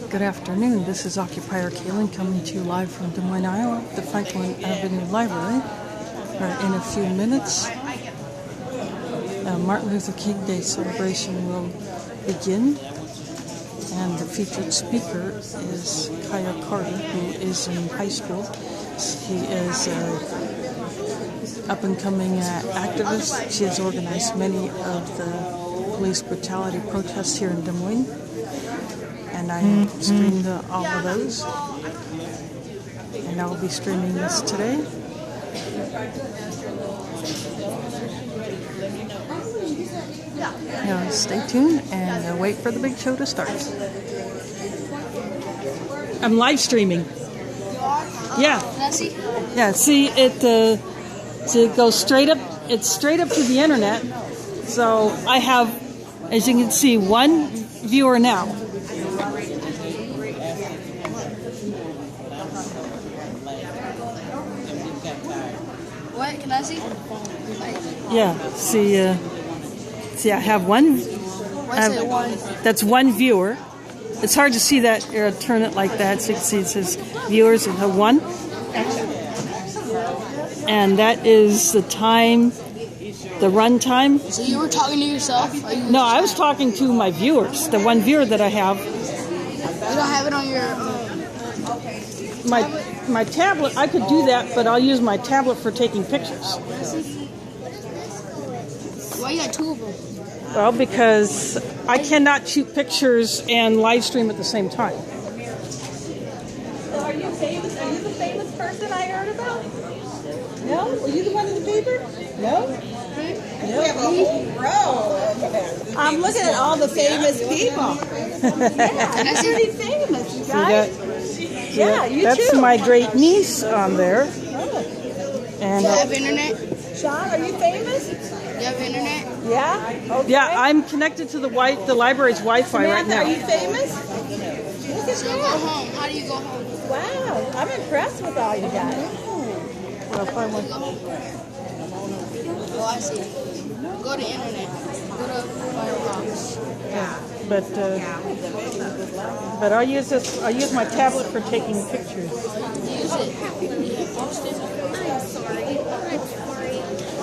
Good afternoon. This is Occupier Kaylin coming to you live from Des Moines, Iowa, the Franklin Avenue Library. In a few minutes, Martin Luther King Day celebration will begin, and the featured speaker is Kaya Carter, who is in high school. He is an up-and-coming activist. She has organized many of the police brutality protests here in Des Moines, and I streamed all of those, and I will be streaming this today. Stay tuned and wait for the big show to start. I'm live streaming. Yeah. Yeah, see, it goes straight up. It's straight up to the internet. So I have, as you can see, one viewer now. What? Can I see? Yeah. See, I have one. That's one viewer. It's hard to see that. Turn it like that so you can see it says viewers and have one. And that is the time, the run time. So you were talking to yourself? No, I was talking to my viewers. The one viewer that I have. You don't have it on your my tablet. I could do that, but I'll use my tablet for taking pictures. Why you got two of them? Well, because I cannot shoot pictures and live stream at the same time. So are you famous? Are you the famous person I heard about? No? Were you the one in the paper? No? We have a whole row. I'm looking at all the famous people. Yeah, I'm pretty famous, you guys. Yeah, you That's too. my great niece on there. Do And you have internet? Sean, are you famous? Do you have internet? Yeah? Okay. yeah, I'm connected to the library's Wi-Fi right Samantha, now. are you famous? Look at So go that. home. How do you go home? Wow, I'm impressed with all you guys. Well, if I want- Oh, I see. Go to internet. Go to Firefox. But I'll use this. I'll use my tablet for taking pictures. Use it.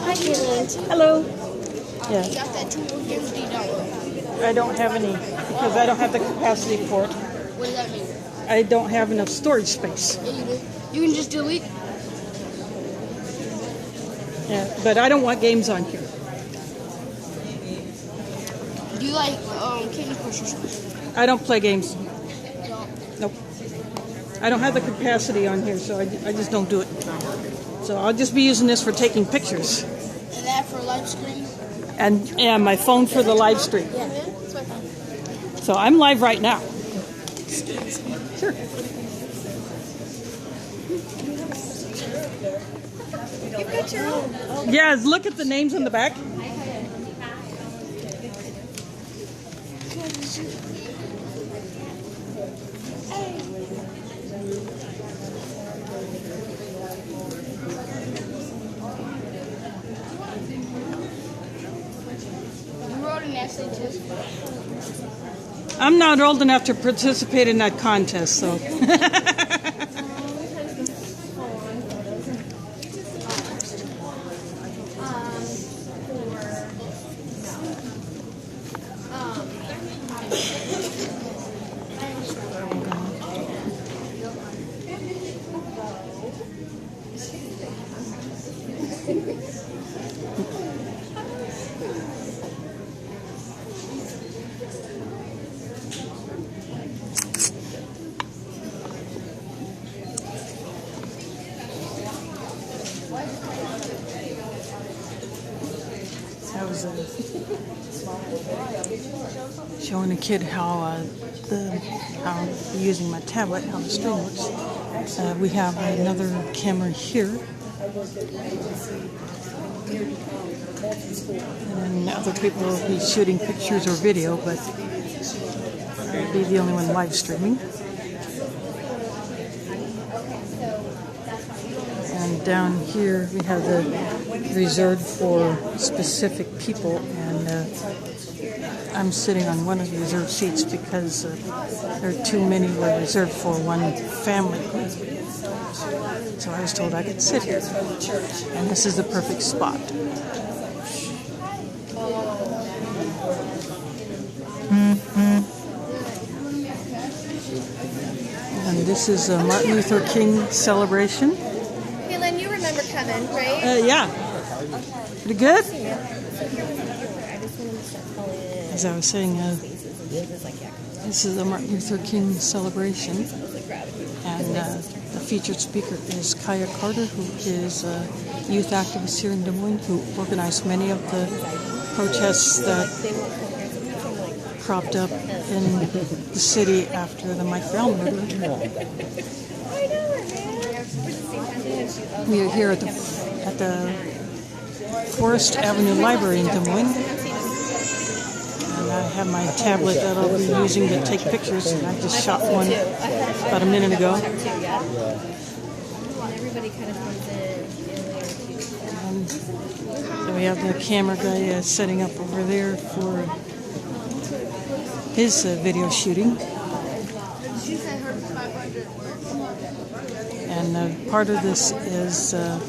Hi, Kaylin. Hello. You Yeah, got that too? Or you don't? I don't have any because I don't have the capacity for it. What does that mean? I don't have enough storage space. Yeah, you do. You can just delete. Yeah, but I don't want games on here. Do you like Candy Crush or something? I don't play games. No. Nope. I don't have the capacity on here, so I just don't do it. So I'll just be using this for taking pictures. And that for live stream? And my phone for the live stream. Yeah, that's what I thought. So I'm live right now. Sure. Yeah, look at the names on the back. You wrote an essay too. I'm not old enough to participate in that contest, so. I was showing a kid how using my tablet, how the stream works. We have another camera here, and then other people will be shooting pictures or video, but I'll be the only one live streaming. And down here we have the reserved for specific people, and I'm sitting on one of the reserved seats because there are too many were reserved for one family group. So I was told I could sit here, and this is the perfect spot. And this is a Martin Luther King celebration. Kaylin, you remember Kevin, right? Yeah. Pretty good? As I was saying, this is the Martin Luther King celebration. And the featured speaker is Kaya Carter, who is a youth activist here in Des Moines, who organized many of the protests that cropped up in the city after the Mike Brown murder. We are here at the Forest Avenue Library in Des Moines. And I have my tablet that I'll be using to take pictures, and I just shot one about a minute ago. And so we have the camera guy setting up over there for his video shooting. And part of this is a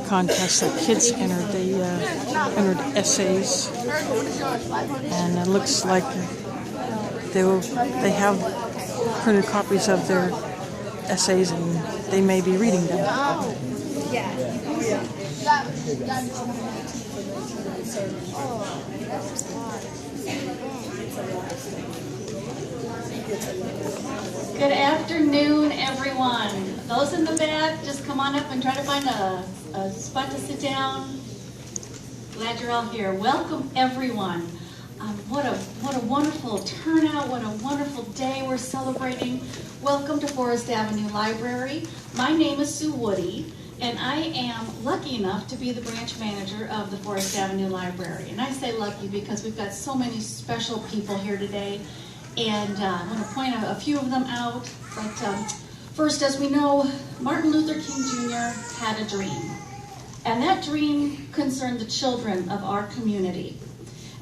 contest that kids entered. They entered essays, and it looks like they have printed copies of their essays, and they may be reading them. Good afternoon, everyone. Those in the back, just come on up and try to find a spot to sit down. Glad you're all here. Welcome, everyone. What a wonderful turnout. What a wonderful day we're celebrating. Welcome to Forest Avenue Library. My name is Sue Woody, and I am lucky enough to be the branch manager of the Forest Avenue Library. And I say lucky because we've got so many special people here today. And I want to point a few of them out. But first, as we know, Martin Luther King Jr. had a dream. And that dream concerned the children of our community.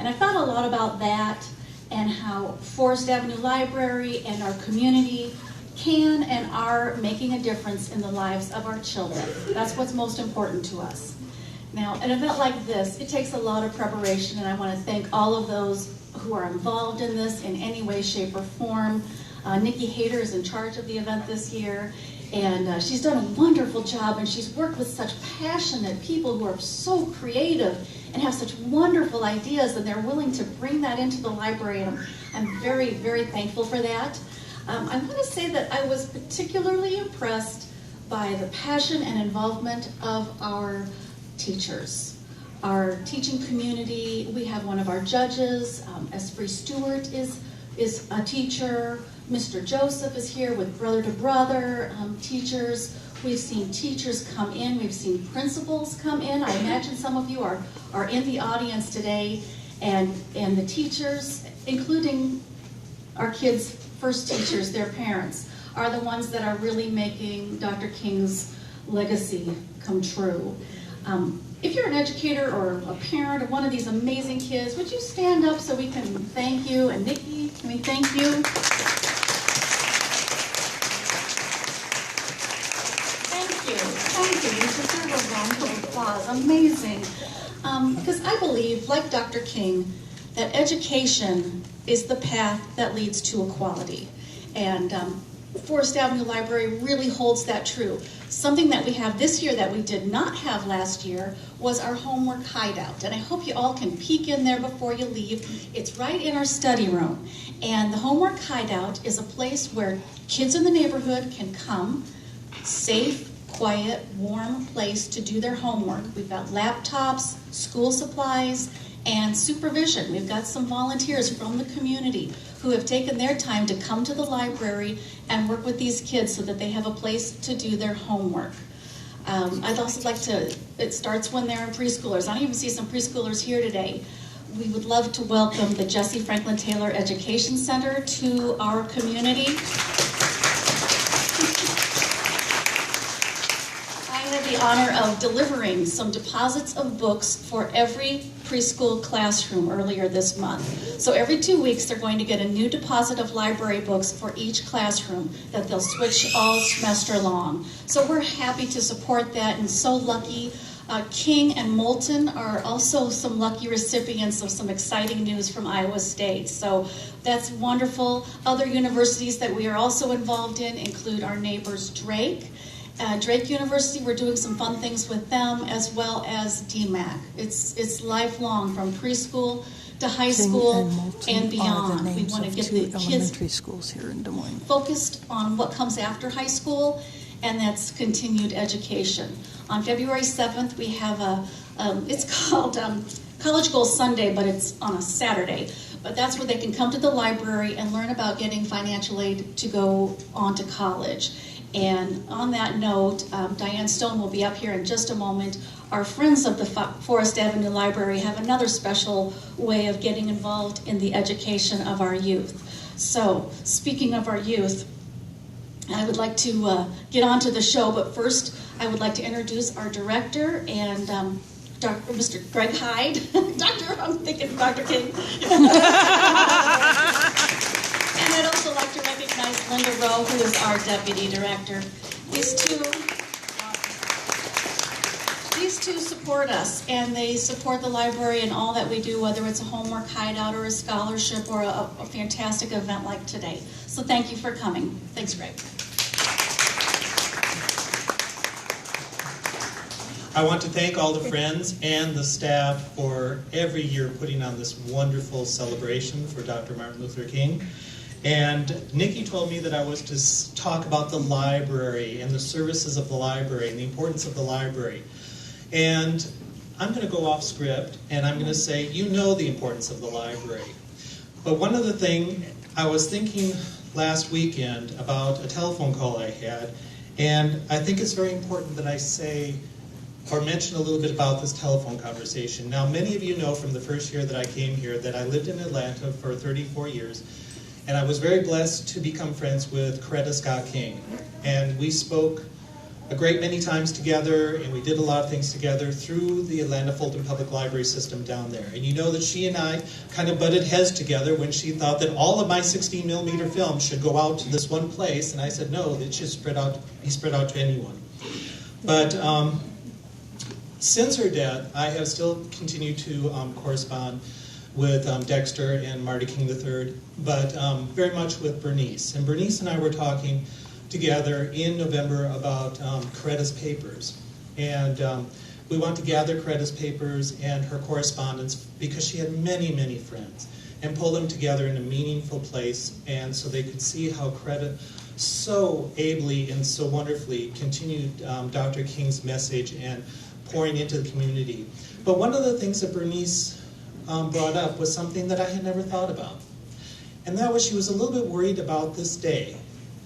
And I thought a lot about that and how Forest Avenue Library and our community can and are making a difference in the lives of our children. That's what's most important to us. Now, an event like this, it takes a lot of preparation, and I want to thank all of those who are involved in this in any way, shape, or form. Nikki Hayter is in charge of the event this year, and she's done a wonderful job, and she's worked with such passionate people who are so creative and have such wonderful ideas, and they're willing to bring that into the library, and I'm very, very thankful for that. I want to say that I was particularly impressed by the passion and involvement of our teachers. Our teaching community, we have one of our judges, Esprit Stewart is a teacher. Mr. Joseph is here with Brother to Brother teachers. We've seen teachers come in. We've seen principals come in. I imagine some of you are in the audience today. And the teachers, including our kids' first teachers, their parents, are the ones that are really making Dr. King's legacy come true. If you're an educator or a parent of one of these amazing kids, would you stand up so we can thank you? And Nikki, can we thank you? Thank you. You deserve a round of applause. Amazing. Because I believe, like Dr. King, that education is the path that leads to equality. And Forest Avenue Library really holds that true. Something that we have this year that we did not have last year was our homework hideout. And I hope you all can peek in there before you leave. It's right in our study room. And the homework hideout is a place where kids in the neighborhood can come, safe, quiet, warm place to do their homework. We've got laptops, school supplies, and supervision. We've got some volunteers from the community who have taken their time to come to the library and work with these kids so that they have a place to do their homework. I'd also like to, it starts when they're preschoolers. I even see some preschoolers here today. we would love to welcome the Jesse Franklin Taylor Education Center to our community. I had the honor of delivering some deposits of books for every preschool classroom earlier this month. So every 2 weeks they're going to get a new deposit of library books for each classroom that they'll switch all semester long. So we're happy to support that and so lucky. King and Moulton are also some lucky recipients of some exciting news from Iowa State. So that's wonderful. Other universities that we are also involved in include our neighbors Drake. Drake University, we're doing some fun things with them, as well as DMAC. It's lifelong, from preschool to high school and beyond. We want to get the kids elementary schools here in Des Moines focused on what comes after high school, and that's continued education. On February 7th, we have it's called College Goals Sunday, but it's on a Saturday. But that's where they can come to the library and learn about getting financial aid to go on to college. And on that note, Diane Stone will be up here in just a moment. Our friends of the Forest Avenue Library have another special way of getting involved in the education of our youth. So, speaking of our youth, I would like to get on to the show, but first I would like to introduce our director and Mr. Greg Hyde. I'm thinking Dr. King. And I'd also like to recognize Linda Rowe, who is our deputy director. These two support us, and they support the library and all that we do, whether it's a homework hideout or a scholarship or a fantastic event like today. So thank you for coming. Thanks, Greg. I want to thank all the friends and the staff for every year putting on this wonderful celebration for Dr. Martin Luther King. And Nikki told me that I was to talk about the library and the services of the library and the importance of the library. And I'm going to go off script and I'm going to say, you know the importance of the library. But one other thing, I was thinking last weekend about a telephone call I had, and I think it's very important that I say or mention a little bit about this telephone conversation. Now, many of you know from the first year that I came here that I lived in Atlanta for 34 years, and I was very blessed to become friends with Coretta Scott King. And we spoke a great many times together, and we did a lot of things together through the Atlanta Fulton Public Library system down there. And you know that she and I kind of butted heads together when she thought that all of my 16mm films should go out to this one place, and I said no, it should be spread out to anyone. But since her death, I have still continued to correspond with Dexter and Marty King III, but very much with Bernice. And Bernice and I were talking together in November about Coretta's papers. And we want to gather Coretta's papers and her correspondence because she had many, many friends, and pull them together in a meaningful place, and so they could see how Coretta so ably and so wonderfully continued Dr. King's message and pouring into the community. But one of the things that Bernice brought up was something that I had never thought about. And that was she was a little bit worried about this day.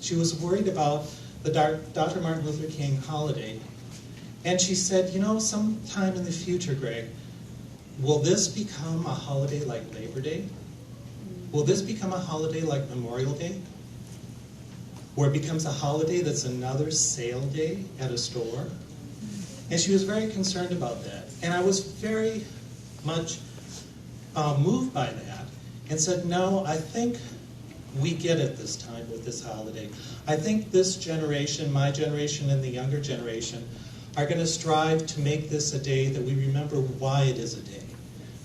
She was worried about the Dr. Martin Luther King holiday. And she said, you know, sometime in the future, Greg, will this become a holiday like Labor Day? Will this become a holiday like Memorial Day? Where it becomes a holiday that's another sale day at a store? And she was very concerned about that. And I was very much moved by that and said, no, I think we get it this time with this holiday. I think this generation, my generation and the younger generation, are going to strive to make this a day that we remember why it is a day.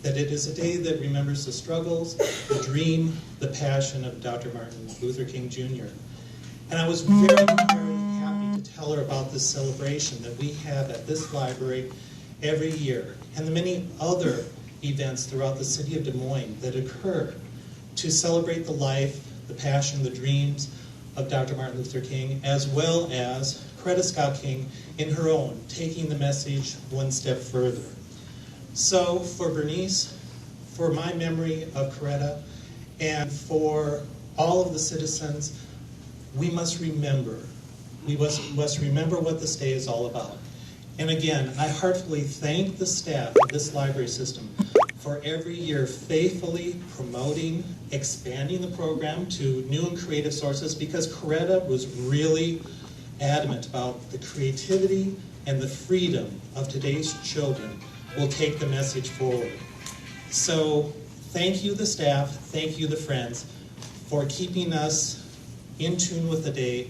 That it is a day that remembers the struggles, the dream, the passion of Dr. Martin Luther King Jr. And I was very, very happy to tell her about this celebration that we have at this library every year, and the many other events throughout the city of Des Moines that occur to celebrate the life, the passion, the dreams of Dr. Martin Luther King, as well as Coretta Scott King in her own, taking the message one step further. So for Bernice, for my memory of Coretta, and for all of the citizens, we must remember. We must remember what this day is all about. And again, I heartily thank the staff of this library system for for every year faithfully promoting, expanding the program to new and creative sources, because Coretta was really adamant about the creativity and the freedom of today's children will take the message forward. So thank you, the staff, thank you, the friends, for keeping us in tune with the day.